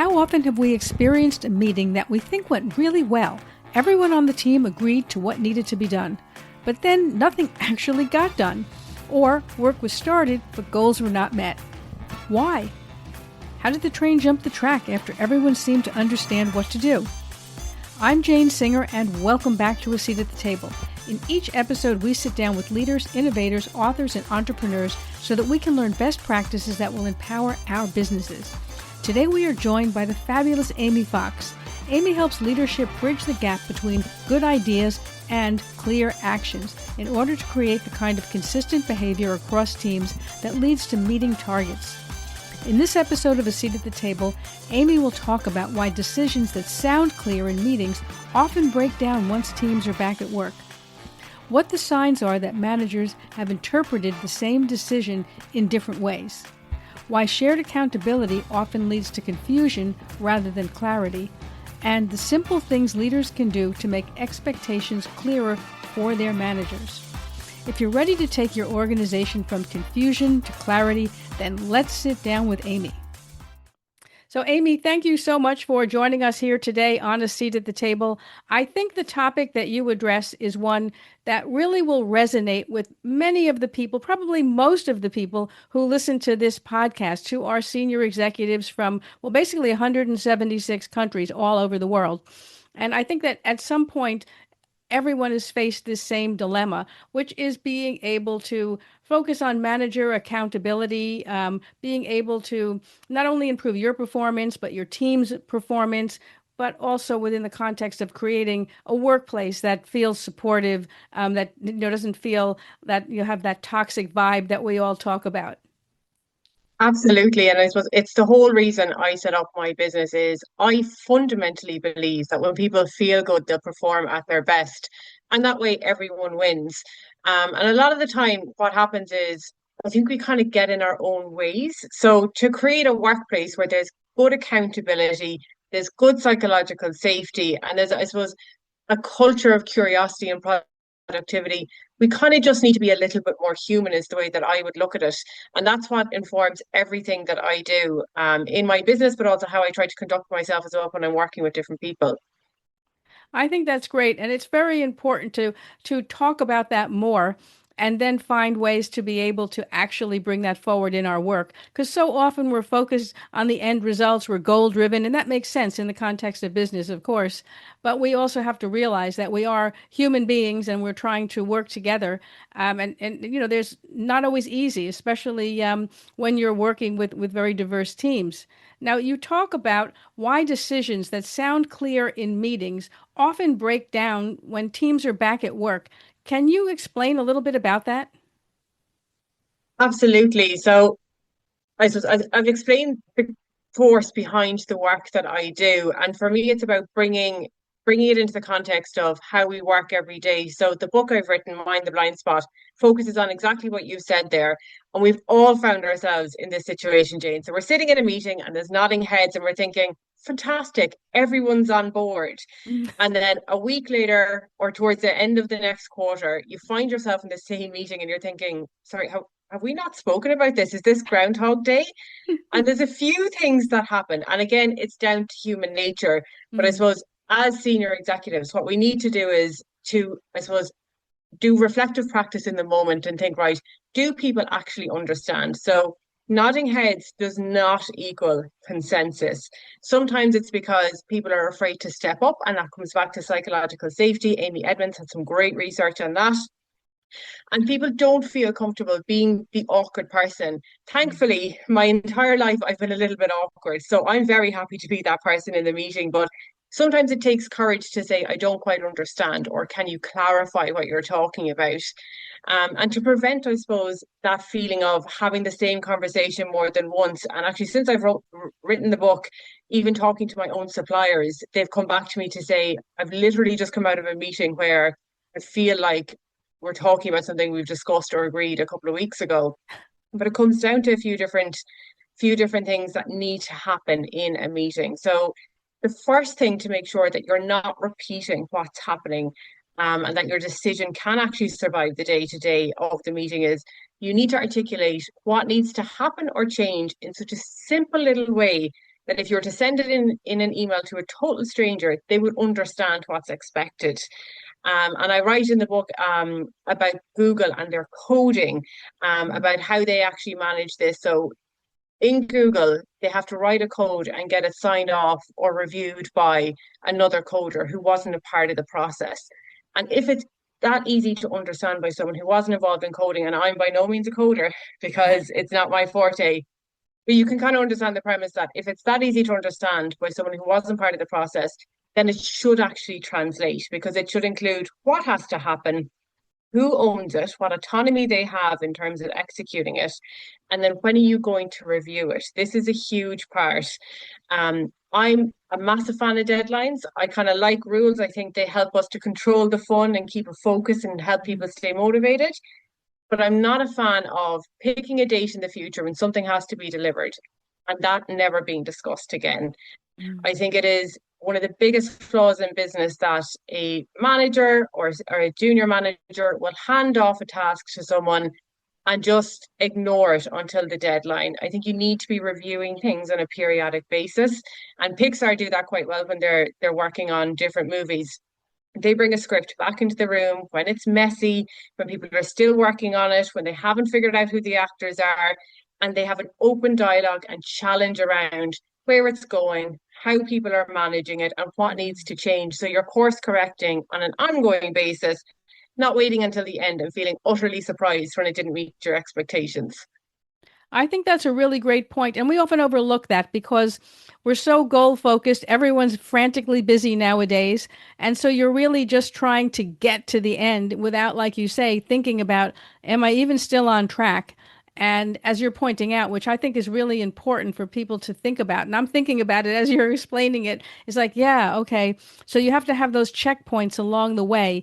How often have we experienced a meeting that we think went really well? Everyone on the team agreed to what needed to be done, but then nothing actually got done. Or work was started, but goals were not met. Why? How did the train jump the track after everyone seemed to understand what to do? I'm Jane Singer, and welcome back to A Seat at the Table. In each episode, we sit down with leaders, innovators, authors, and entrepreneurs so that we can learn best practices that will empower our businesses. Today, we are joined by the fabulous Amie Fox. Amie helps leadership bridge the gap between good ideas and clear actions in order to create the kind of consistent behavior across teams that leads to meeting targets. In this episode of A Seat at the Table, Amie will talk about why decisions that sound clear in meetings often break down once teams are back at work. What the signs are that managers have interpreted the same decision in different ways. Why shared accountability often leads to confusion rather than clarity. And the simple things leaders can do to make expectations clearer for their managers. If you're ready to take your organization from confusion to clarity, then let's sit down with Amie. So Amie, thank you so much for joining us here today on A Seat at the Table. I think the topic that you address is one that really will resonate with many of the people, probably most of the people who listen to this podcast, who are senior executives from, well, basically 176 countries all over the world. And I think that at some point, everyone has faced this same dilemma, which is being able to focus on manager accountability, being able to not only improve your performance, but your team's performance, but also within the context of creating a workplace that feels supportive, that doesn't feel that you have that toxic vibe that we all talk about. Absolutely. And I suppose it's the whole reason I set up my business is I fundamentally believe that when people feel good, they'll perform at their best. And that way everyone wins. And a lot of the time, what happens is I think we kind of get in our own ways. So to create a workplace where there's good accountability, there's good psychological safety, and there's, I suppose, a culture of curiosity and productivity, we kind of just need to be a little bit more human, is the way that I would look at it. And that's what informs everything that I do in my business, but also how I try to conduct myself as well when I'm working with different people. I think that's great. And it's very important to talk about that more and then find ways to be able to actually bring that forward in our work. Because so often we're focused on the end results, we're goal driven, and that makes sense in the context of business, of course. But we also have to realize that we are human beings and we're trying to work together. There's not always easy, especially when you're working with very diverse teams. Now, you talk about why decisions that sound clear in meetings often break down when teams are back at work. Can you explain a little bit about that? Absolutely. So I suppose I've explained the force behind the work that I do, and for me, it's about bringing it into the context of how we work every day. So the book I've written, Mind the Blind Spot, focuses on exactly what you've said there, and we've all found ourselves in this situation, Jane. So we're sitting in a meeting, and there's nodding heads, and we're thinking, "Fantastic, everyone's on board." And then a week later, or towards the end of the next quarter, you find yourself in the same meeting, and you're thinking, "Sorry, how?" Have we not spoken about this? Is this Groundhog Day? And there's a few things that happen. And again, it's down to human nature. But I Mm. suppose as senior executives, what we need to do is to, I suppose, do reflective practice in the moment and think, right, do people actually understand? So nodding heads does not equal consensus. Sometimes it's because people are afraid to step up, and that comes back to psychological safety. Amy Edmonds had some great research on that. And people don't feel comfortable being the awkward person. Thankfully, my entire life I've been a little bit awkward. So I'm very happy to be that person in the meeting. But sometimes it takes courage to say, I don't quite understand, or can you clarify what you're talking about? And to prevent, I suppose, that feeling of having the same conversation more than once. And actually, since written the book, even talking to my own suppliers, they've come back to me to say, I've literally just come out of a meeting where I feel like we're talking about something we've discussed or agreed a couple of weeks ago. But it comes down to a few different things that need to happen in a meeting. So the first thing to make sure that you're not repeating what's happening, and that your decision can actually survive the day to day of the meeting is you need to articulate what needs to happen or change in such a simple little way that if you were to send it in an email to a total stranger, they would understand what's expected. And I write in the book about Google and their coding, about how they actually manage this. So in Google, they have to write a code and get it signed off or reviewed by another coder who wasn't a part of the process. And if it's that easy to understand by someone who wasn't involved in coding, and I'm by no means a coder because it's not my forte, but you can kind of understand the premise that if it's that easy to understand by someone who wasn't part of the process, then it should actually translate because it should include what has to happen, who owns it, what autonomy they have in terms of executing it, and then when are you going to review it? This is a huge part. I'm a massive fan of deadlines. I kind of like rules. I think they help us to control the fun and keep a focus and help people stay motivated. But I'm not a fan of picking a date in the future when something has to be delivered and that never being discussed again. I think it is one of the biggest flaws in business that a manager or a junior manager will hand off a task to someone and just ignore it until the deadline. I think you need to be reviewing things on a periodic basis. And Pixar do that quite well when they're working on different movies. They bring a script back into the room when it's messy, when people are still working on it, when they haven't figured out who the actors are, and they have an open dialogue and challenge around where it's going, how people are managing it, and what needs to change. So you're course correcting on an ongoing basis, not waiting until the end and feeling utterly surprised when it didn't meet your expectations. I think that's a really great point. And we often overlook that because we're so goal focused. Everyone's frantically busy nowadays. And so you're really just trying to get to the end without, like you say, thinking about, am I even still on track? And as you're pointing out, which I think is really important for people to think about, and I'm thinking about it as you're explaining it, it's like, yeah, okay. So you have to have those checkpoints along the way.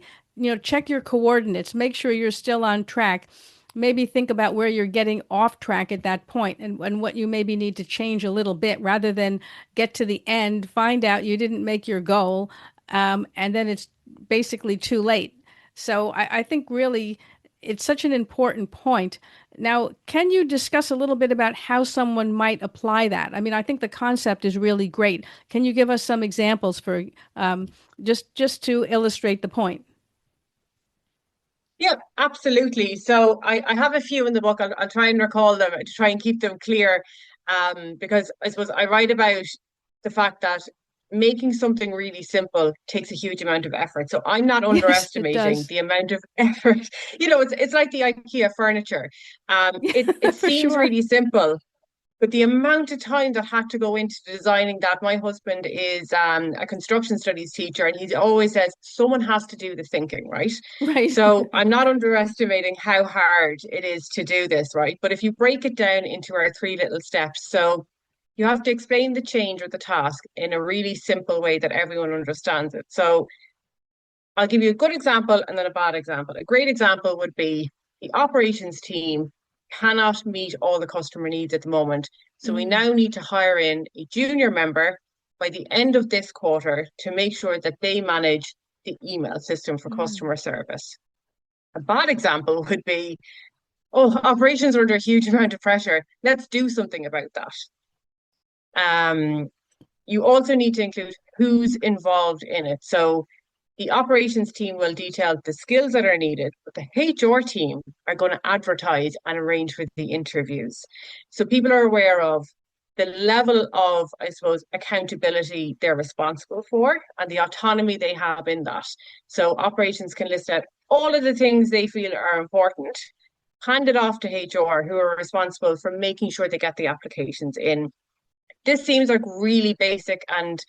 Check your coordinates, make sure you're still on track. Maybe think about where you're getting off track at that point and what you maybe need to change a little bit rather than get to the end, find out you didn't make your goal, and then it's basically too late. So I think really it's such an important point. Now, can you discuss a little bit about how someone might apply that? I mean, I think the concept is really great. Can you give us some examples for just to illustrate the point? Yeah, absolutely. So I have a few in the book. I'll try and recall them to try and keep them clear. Because I suppose I write about the fact that making something really simple takes a huge amount of effort. So I'm not Yes, it underestimating does. the amount of effort. It's like the IKEA furniture. It For seems sure. really simple, but the amount of time that had to go into designing that, my husband is a construction studies teacher, and he always says someone has to do the thinking, right? Right. So I'm not underestimating how hard it is to do this, right? But if you break it down into our three little steps, so you have to explain the change or the task in a really simple way that everyone understands it. So I'll give you a good example and then a bad example. A great example would be the operations team cannot meet all the customer needs at the moment. So we Mm, now need to hire in a junior member by the end of this quarter to make sure that they manage the email system for mm, customer service. A bad example would be, oh, operations are under a huge amount of pressure. Let's do something about that. Um, you also need to include who's involved in it. So the operations team will detail the skills that are needed, but the HR team are going to advertise and arrange for the interviews. So people are aware of the level of, I suppose, accountability they're responsible for and the autonomy they have in that. So operations can list out all of the things they feel are important, hand it off to HR, who are responsible for making sure they get the applications in. This seems like really basic and,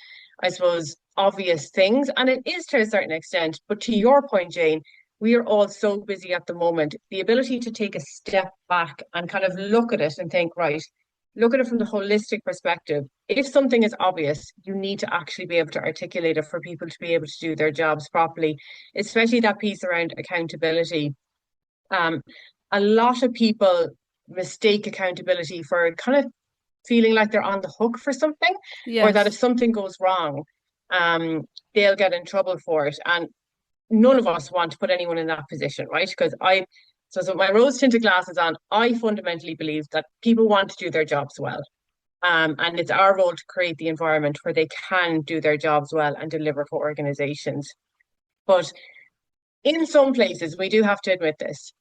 I suppose, obvious things, and it is to a certain extent. But to your point, Jane, we are all so busy at the moment. The ability to take a step back and kind of look at it and think, right, look at it from the holistic perspective. If something is obvious, you need to actually be able to articulate it for people to be able to do their jobs properly, especially that piece around accountability. Um, a lot of people mistake accountability for kind of feeling like they're on the hook for something, or that if yes. something goes wrong, um, they'll get in trouble for it. And none of us want to put anyone in that position, right? Because so my rose tinted glasses on, I fundamentally believe that people want to do their jobs well. And it's our role to create the environment where they can do their jobs well and deliver for organizations. But in some places, we do have to admit this,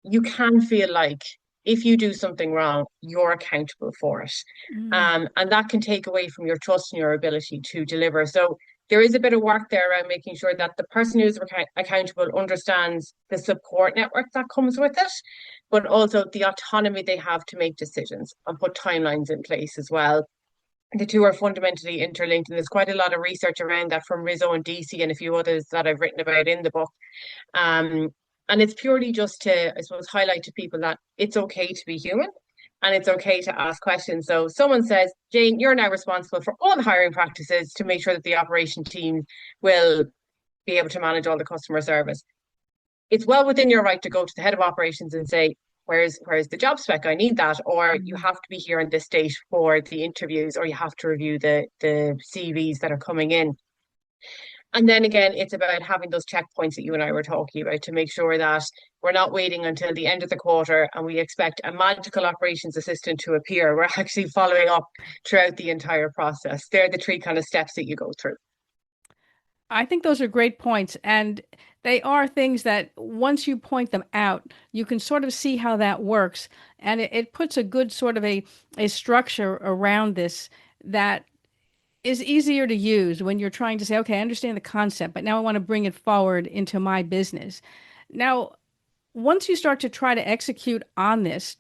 you can feel like if you do something wrong, you're accountable for it. Mm. And that can take away from your trust and your ability to deliver. So there is a bit of work there around making sure that the person who's accountable understands the support network that comes with it, but also the autonomy they have to make decisions and put timelines in place as well. The two are fundamentally interlinked, and there's quite a lot of research around that from Rizzo and DC and a few others that I've written about in the book. Um, and it's purely just to, I suppose, highlight to people that it's okay to be human and it's okay to ask questions. So someone says, Jane, you're now responsible for all the hiring practices to make sure that the operation team will be able to manage all the customer service. It's well within your right to go to the head of operations and say, where's the job spec? I need that. Or you Mm. have to be here on this date for the interviews, or you have to review the CVs that are coming in. And then again, it's about having those checkpoints that you and I were talking about to make sure that we're not waiting until the end of the quarter and we expect a magical operations assistant to appear. We're actually following up throughout the entire process. They're the three kind of steps that you go through. I think those are great points. And they are things that once you point them out, you can sort of see how that works. And it puts a good sort of a structure around this that is easier to use when you're trying to say, okay, I understand the concept, but now I want to bring it forward into my business. Now, once you start to try to execute on this,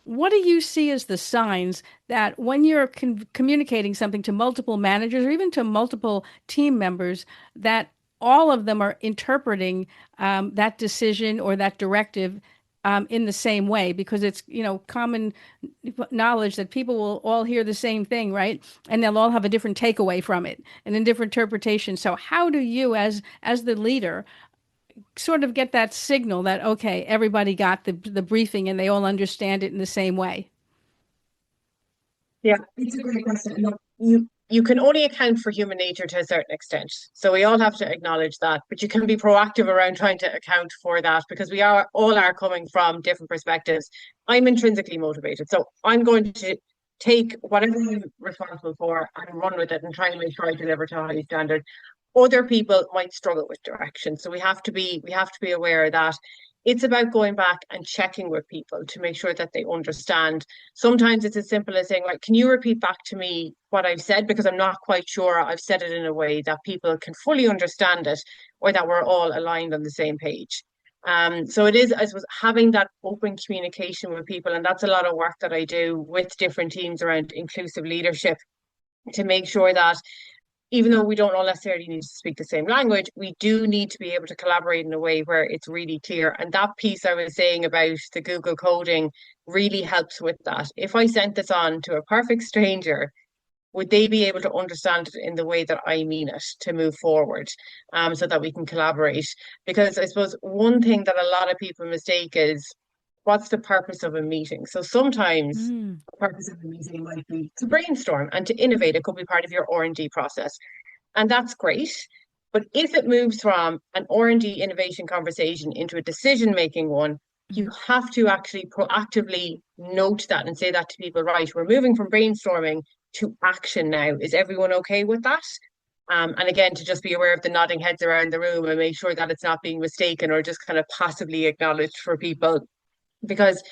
what do you see as the signs that when you're communicating something to multiple managers or even to multiple team members, that all of them are interpreting that decision or that directive in the same way? Because it's, common knowledge that people will all hear the same thing, right? And they'll all have a different takeaway from it and a different interpretation. So how do you, as the leader, sort of get that signal that okay, everybody got the briefing and they all understand it in the same way? Yeah, it's a great question. Look, you can only account for human nature to a certain extent. So we all have to acknowledge that, but you can be proactive around trying to account for that because we are all are coming from different perspectives. I'm intrinsically motivated, so I'm going to take whatever I'm responsible for and run with it and try and make sure I deliver to a high standard. Other people might struggle with direction, so we have to be aware that it's about going back and checking with people to make sure that they understand. Sometimes it's as simple as saying, right, can you repeat back to me what I've said? Because I'm not quite sure I've said it in a way that people can fully understand it or that we're all aligned on the same page. So it is, I suppose, having that open communication with people. And that's a lot of work that I do with different teams around inclusive leadership to make sure that even though we don't all necessarily need to speak the same language, we do need to be able to collaborate in a way where it's really clear. And that piece I was saying about the Google coding really helps with that. If I sent this on to a perfect stranger, would they be able to understand it in the way that I mean it to move forward, so that we can collaborate? Because I suppose one thing that a lot of people mistake is what's the purpose of a meeting? So sometimes Mm. the purpose of a meeting might be to brainstorm and to innovate. It could be part of your R&D process. And that's great. But if it moves from an R&D innovation conversation into a decision-making one, you have to actually proactively note that and say that to people, right, we're moving from brainstorming to action now. Is everyone okay with that? And again, to just be aware of the nodding heads around the room and make sure that it's not being mistaken or just kind of passively acknowledged for people. Because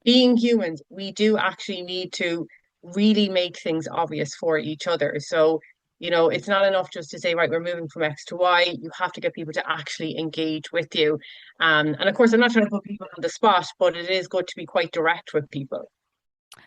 being humans, we do actually need to really make things obvious for each other. So, it's not enough just to say, right, we're moving from X to Y. You have to get people to actually engage with you. And of course, I'm not trying to put people on the spot, but it is good to be quite direct with people.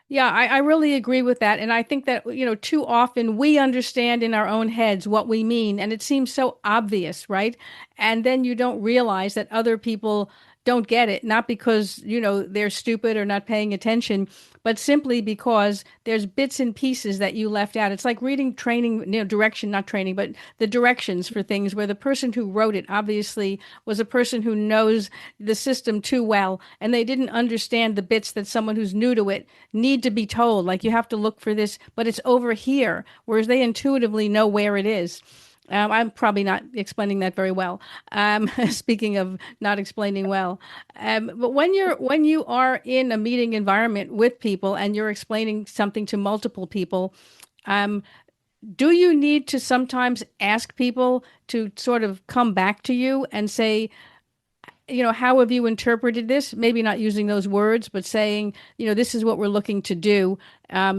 Yeah, I really agree with that. And I think that, too often we understand in our own heads what we mean, and it seems so obvious, right? And then you don't realize that other people don't get it, not because, they're stupid or not paying attention, but simply because there's bits and pieces that you left out. It's like reading training, direction, not training, but the directions for things where the person who wrote it obviously was a person who knows the system too well, and they didn't understand the bits that someone who's new to it need to be told. Like you have to look for this, but it's over here, whereas they intuitively know where it is. I'm probably not explaining that very well. Speaking of not explaining well, but when you are in a meeting environment with people and you're explaining something to multiple people, um, do you need to sometimes ask people to sort of come back to you and say, how have you interpreted this? Maybe not using those words, but saying, this is what we're looking to do.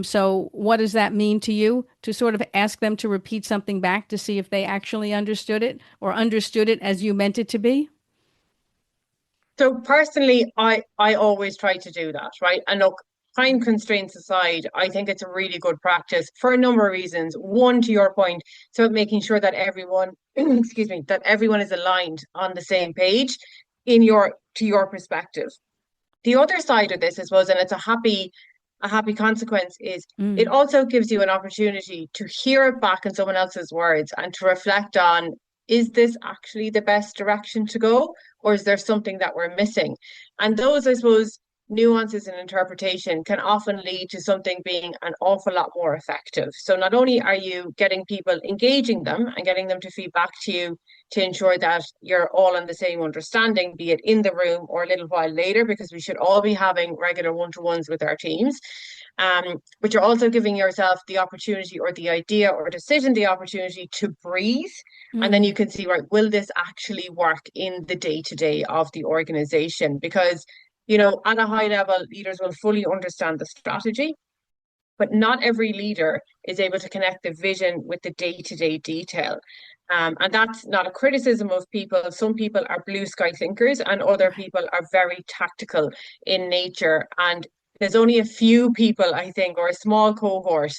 So what does that mean to you? To sort of ask them to repeat something back to see if they actually understood it or understood it as you meant it to be? So personally, I always try to do that, right? And look, time constraints aside, I think it's a really good practice for a number of reasons. One, to your point, so making sure that everyone, excuse me, that everyone is aligned on the same page in your perspective. The other side of this, I suppose, and it's a happy consequence, is it Mm. also gives you an opportunity to hear it back in someone else's words and to reflect on, is this actually the best direction to go, or is there something that we're missing? And those, I suppose, nuances in interpretation can often lead to something being an awful lot more effective. So not only are you getting people engaging them and getting them to feed back to you to ensure that you're all on the same understanding, be it in the room or a little while later, because we should all be having regular one-to-ones with our teams. But you're also giving yourself the opportunity or the idea or decision, the opportunity to breathe. And then you Mm. can see, right, will this actually work in the day-to-day of the organization? Because, at a high level, leaders will fully understand the strategy, but not every leader is able to connect the vision with the day-to-day detail. And that's not a criticism of people. Some people are blue sky thinkers, and other people are very tactical in nature. And there's only a few people, I think, or a small cohort,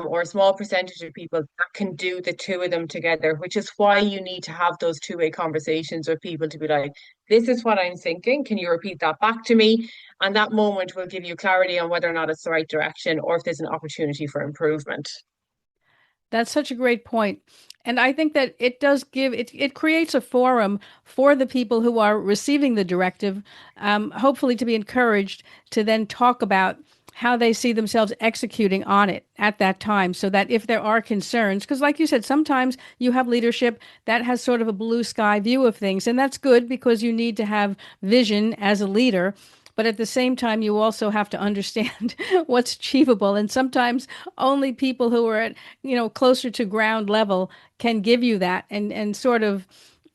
or a small percentage of people that can do the two of them together, which is why you need to have those two-way conversations with people to be like, this is what I'm thinking. Can you repeat that back to me? And that moment will give you clarity on whether or not it's the right direction or if there's an opportunity for improvement. That's such a great point. And I think that it does it creates a forum for the people who are receiving the directive, hopefully to be encouraged to then talk about how they see themselves executing on it at that time, so that if there are concerns, because like you said, sometimes you have leadership that has sort of a blue sky view of things, and that's good because you need to have vision as a leader. But at the same time, you also have to understand what's achievable. And sometimes only people who are at, closer to ground level can give you that and sort of,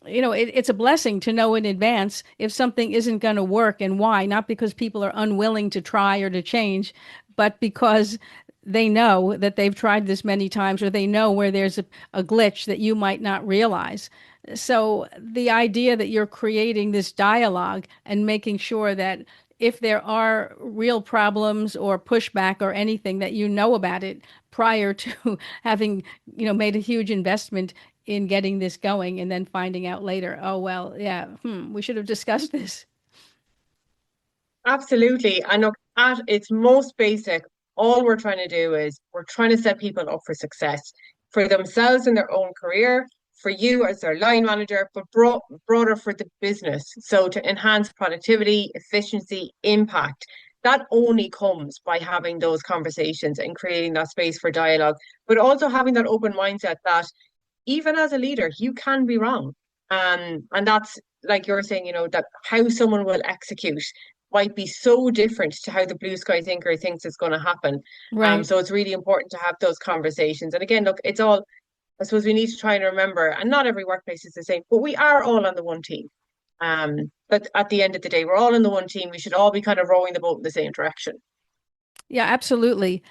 it's a blessing to know in advance if something isn't going to work and why, not because people are unwilling to try or to change, but because they know that they've tried this many times, or they know where there's a glitch that you might not realize. So the idea that you're creating this dialogue and making sure that if there are real problems or pushback or anything, that you know about it prior to having, made a huge investment in getting this going, and then finding out later, oh well, yeah, we should have discussed this. Absolutely. And look, at its most basic, all we're trying to do is we're trying to set people up for success for themselves in their own career, for you as their line manager, but broader for the business. So to enhance productivity, efficiency, impact. That only comes by having those conversations and creating that space for dialogue, but also having that open mindset that even as a leader, you can be wrong. And that's like you're saying, that how someone will execute might be so different to how the blue sky thinker thinks it's going to happen. Right. So it's really important to have those conversations. And again, look, it's all, I suppose we need to try and remember, and not every workplace is the same, but we are all on the one team. But at the end of the day, we're all in the one team. We should all be kind of rowing the boat in the same direction. Yeah, absolutely.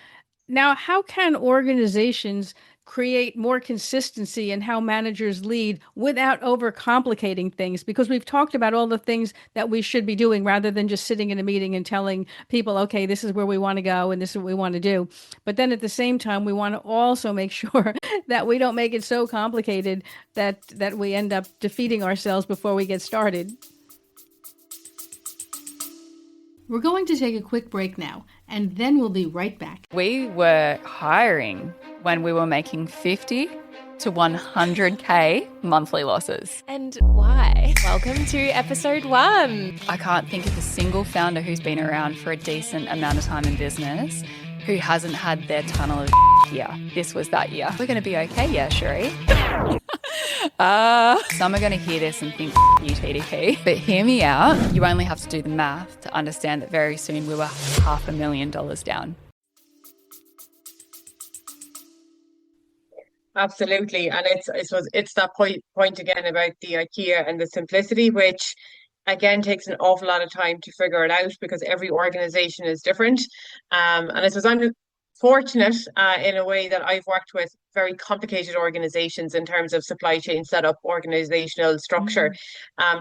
Now, how can organizations create more consistency in how managers lead without overcomplicating things? Because we've talked about all the things that we should be doing rather than just sitting in a meeting and telling people, okay, this is where we want to go and this is what we want to do. But then at the same time, we want to also make sure that we don't make it so complicated that we end up defeating ourselves before we get started. We're going to take a quick break now, and then we'll be right back. We were hiring when we were making 50 to 100K monthly losses. And why? Welcome to episode 1. I can't think of a single founder who's been around for a decent amount of time in business who hasn't had their tunnel of year. This was that year. We're going to be okay, yeah, Sheree. Some are going to hear this and think, you TDP. But hear me out. You only have to do the math to understand that very soon we were $500,000 down. Absolutely. And I suppose it's that point again about the IKEA and the simplicity, which again takes an awful lot of time to figure it out because every organization is different. And I suppose I'm fortunate in a way that I've worked with very complicated organizations in terms of supply chain setup, organizational structure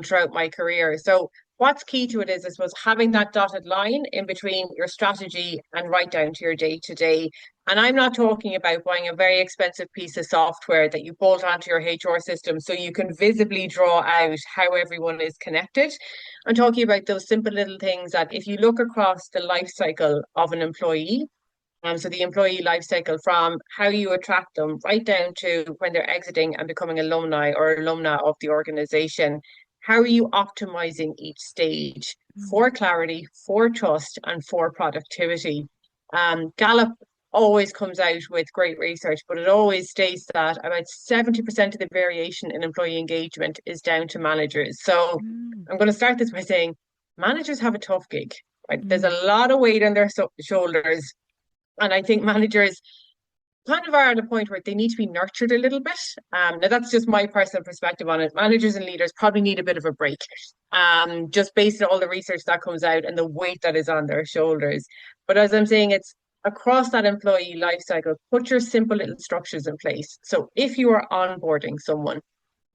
throughout my career. So what's key to it is, I suppose, having that dotted line in between your strategy and right down to your day to day. And I'm not talking about buying a very expensive piece of software that you bolt onto your HR system so you can visibly draw out how everyone is connected. I'm talking about those simple little things that if you look across the life cycle of an employee, so the employee life cycle from how you attract them right down to when they're exiting and becoming alumni or alumna of the organization. How are you optimizing each stage for clarity, for trust, and for productivity? Gallup always comes out with great research, but it always states that about 70% of the variation in employee engagement is down to managers. So I'm going to start this by saying managers have a tough gig, right? There's a lot of weight on their shoulders. And I think managers kind of are at a point where they need to be nurtured a little bit. Now, that's just my personal perspective on it. Managers and leaders probably need a bit of a break, just based on all the research that comes out and the weight that is on their shoulders. But as I'm saying, it's across that employee life cycle, put your simple little structures in place. So if you are onboarding someone,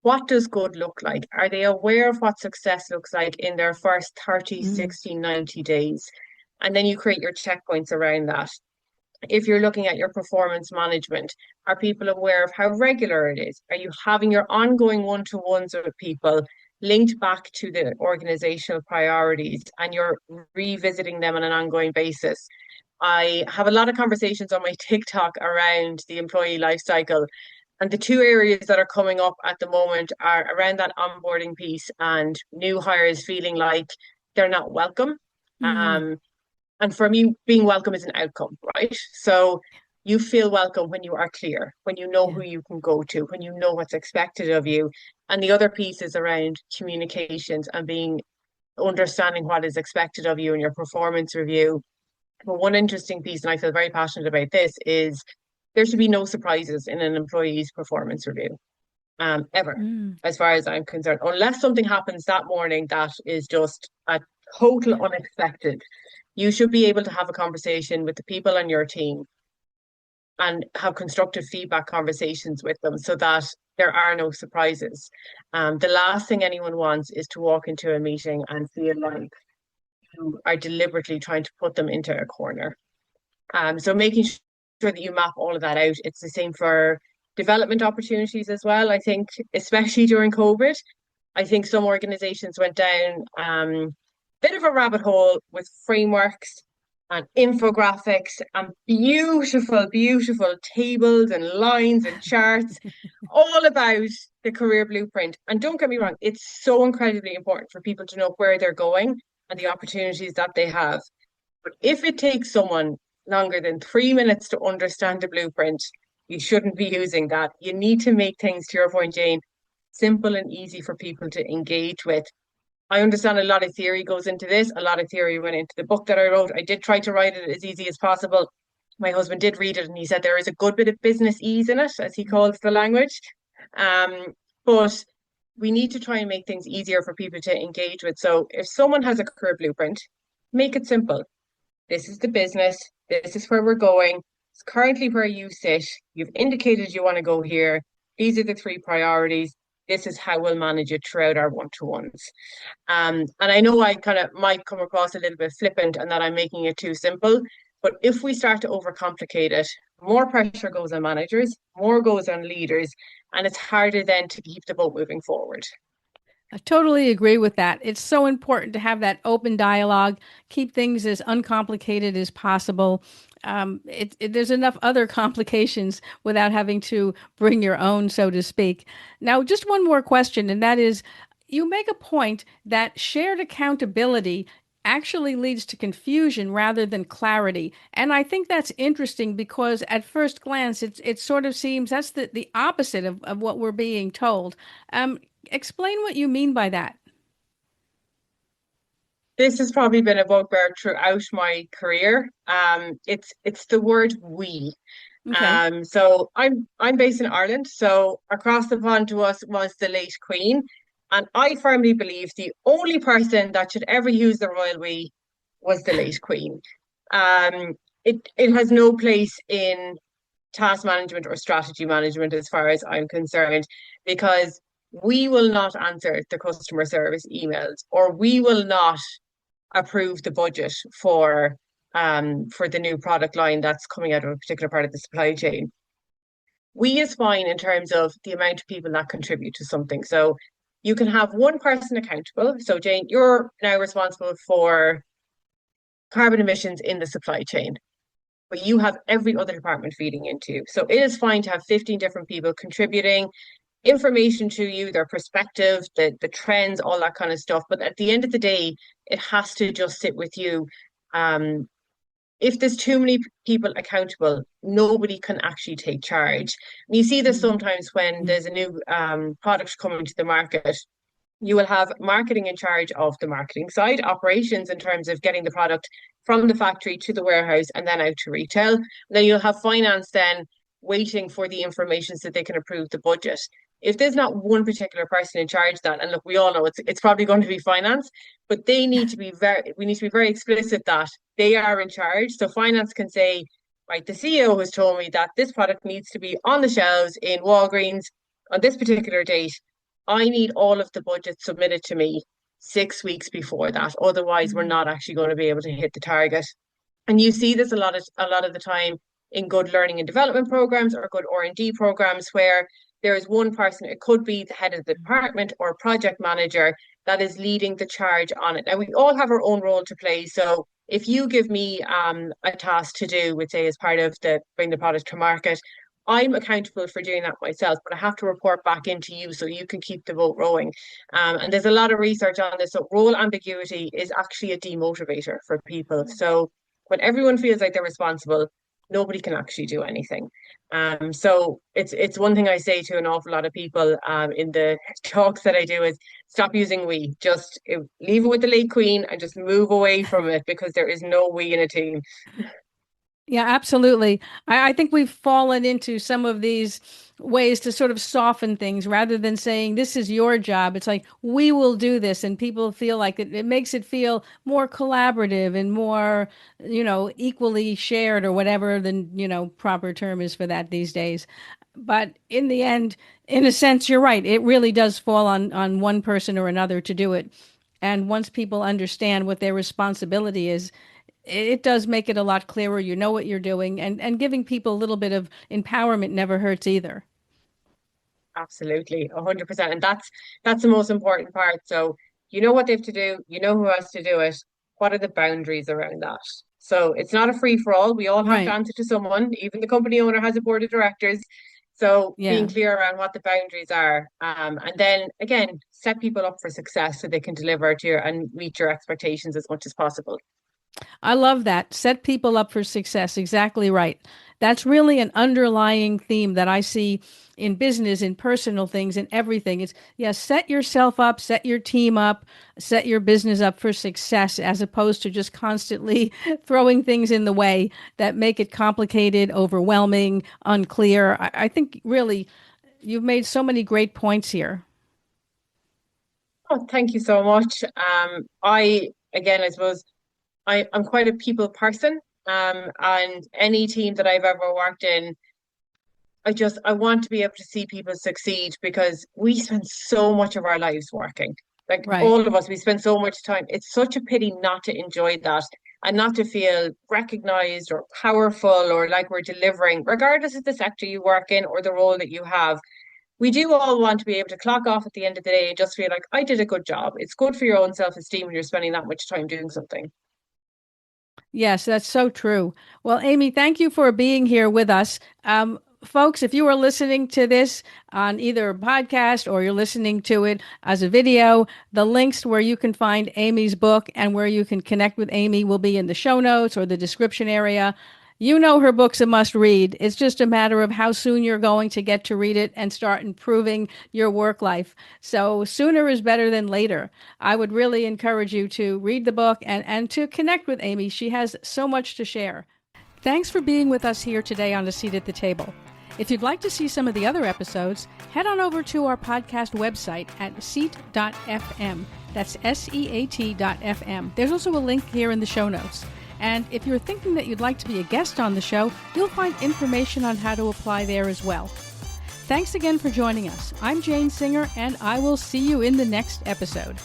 what does good look like? Are they aware of what success looks like in their first 30, 60, 90 days? And then you create your checkpoints around that. If you're looking at your performance management, are people aware of how regular it is? Are you having your ongoing one-to-ones with people linked back to the organizational priorities and you're revisiting them on an ongoing basis? I have a lot of conversations on my TikTok around the employee life cycle. And the two areas that are coming up at the moment are around that onboarding piece and new hires feeling like they're not welcome. And for me, being welcome is an outcome, right? So you feel welcome when you are clear, when you know who you can go to, when you know what's expected of you. And the other piece is around communications and understanding what is expected of you in your performance review. But one interesting piece, and I feel very passionate about this, is there should be no surprises in an employee's performance review, ever, as far as I'm concerned. Unless something happens that morning that is just a total unexpected. You should be able to have a conversation with the people on your team and have constructive feedback conversations with them so that there are no surprises. The last thing anyone wants is to walk into a meeting and feel like you are deliberately trying to put them into a corner. So making sure that you map all of that out. It's the same for development opportunities as well. I think, especially during COVID, I think some organizations went down bit of a rabbit hole with frameworks and infographics and beautiful tables and lines and charts, all about the career blueprint. And don't get me wrong, it's so incredibly important for people to know where they're going and the opportunities that they have. But if it takes someone longer than 3 minutes to understand the blueprint, you shouldn't be using that. You need to make things, to your point, Jane, simple and easy for people to engage with. I understand a lot of theory goes into this. A lot of theory went into the book that I wrote. I did try to write it as easy as possible. My husband did read it and he said there is a good bit of business ease in it, as he calls the language. But we need to try and make things easier for people to engage with. So if someone has a career blueprint, make it simple. This is the business. This is where we're going. It's currently where you sit. You've indicated you want to go here. These are the 3 priorities. This is how we'll manage it throughout our one-to-ones. And I know I kind of might come across a little bit flippant and that I'm making it too simple, but if we start to overcomplicate it, more pressure goes on managers, more goes on leaders, and it's harder then to keep the boat moving forward. I totally agree with that. It's so important to have that open dialogue, keep things as uncomplicated as possible. There's enough other complications without having to bring your own, so to speak. Now, just one more question, and that is, you make a point that shared accountability actually leads to confusion rather than clarity. And I think that's interesting because at first glance, it sort of seems that's the opposite of what we're being told. Um, Explain what you mean by that. This has probably been a bugbear throughout my career. It's the word we. Okay. So I'm based in Ireland, so across the pond to us was the late Queen, and I firmly believe the only person that should ever use the royal we was the late Queen. Um, it has no place in task management or strategy management as far as I'm concerned, because we will not answer the customer service emails, or we will not approve the budget for the new product line that's coming out of a particular part of the supply chain. We is fine in terms of the amount of people that contribute to something. So you can have one person accountable. So Jane, you're now responsible for carbon emissions in the supply chain, but you have every other department feeding into you. So it is fine to have 15 different people contributing information to you, their perspective, the trends, all that kind of stuff. But at the end of the day, it has to just sit with you. Um, if there's too many people accountable, nobody can actually take charge. And you see this sometimes when there's a new product coming to the market. You will have marketing in charge of the marketing side, operations in terms of getting the product from the factory to the warehouse and then out to retail. Then you'll have finance then waiting for the information so they can approve the budget. If there's not one particular person in charge of that, and look, we all know it's probably going to be finance, but we need to be very explicit that they are in charge. So finance can say, right, the CEO has told me that this product needs to be on the shelves in Walgreens on this particular date. I need all of the budget submitted to me 6 weeks before that. Otherwise, we're not actually going to be able to hit the target. And you see this a lot of the time in good learning and development programs or good R&D programs where there is one person, it could be the head of the department or project manager, that is leading the charge on it. Now we all have our own role to play. So if you give me a task to do, which say as part of the bring the product to market, I'm accountable for doing that myself, but I have to report back into you so you can keep the boat rowing. And there's a lot of research on this. So role ambiguity is actually a demotivator for people. So when everyone feels like they're responsible, nobody can actually do anything. So it's one thing I say to an awful lot of people in the talks that I do is stop using we. Just leave it with the late Queen and just move away from it, because there is no we in a team. Yeah, absolutely. I think we've fallen into some of these ways to sort of soften things rather than saying, this is your job. It's like, we will do this. And people feel like it makes it feel more collaborative and more, equally shared or whatever the, proper term is for that these days. But in the end, in a sense, you're right. It really does fall on one person or another to do it. And once people understand what their responsibility is, it does make it a lot clearer. You know what you're doing, and giving people a little bit of empowerment never hurts either. Absolutely, 100%. And that's the most important part. So you know what they have to do, you know who has to do it. What are the boundaries around that? So it's not a free for all. We all have to Right. answer to someone. Even the company owner has a board of directors. So being Yeah. clear around what the boundaries are, and then again, set people up for success so they can deliver to your and meet your expectations as much as possible. I love that. Set people up for success. Exactly right. That's really an underlying theme that I see in business, in personal things, in everything. It's, yeah, set yourself up, set your team up, set your business up for success, as opposed to just constantly throwing things in the way that make it complicated, overwhelming, unclear. I think really you've made so many great points here. Oh, thank you so much. I suppose I'm quite a people person. And any team that I've ever worked in, I want to be able to see people succeed, because we spend so much of our lives working. Like Right. all of us, we spend so much time. It's such a pity not to enjoy that and not to feel recognized or powerful or like we're delivering, regardless of the sector you work in or the role that you have. We do all want to be able to clock off at the end of the day and just feel like I did a good job. It's good for your own self-esteem when you're spending that much time doing something. Yes, that's so true. Well, Amie, thank you for being here with us. folks, if you are listening to this on either a podcast or you're listening to it as a video, the links where you can find Amie's book and where you can connect with Amie will be in the show notes or the description area. You know her book's a must read. It's just a matter of how soon you're going to get to read it and start improving your work life. So sooner is better than later. I would really encourage you to read the book and to connect with Amie. She has so much to share. Thanks for being with us here today on A Seat at the Table. If you'd like to see some of the other episodes, head on over to our podcast website at seat.fm. That's SEAT.fm. There's also a link here in the show notes. And if you're thinking that you'd like to be a guest on the show, you'll find information on how to apply there as well. Thanks again for joining us. I'm Jane Singer, and I will see you in the next episode.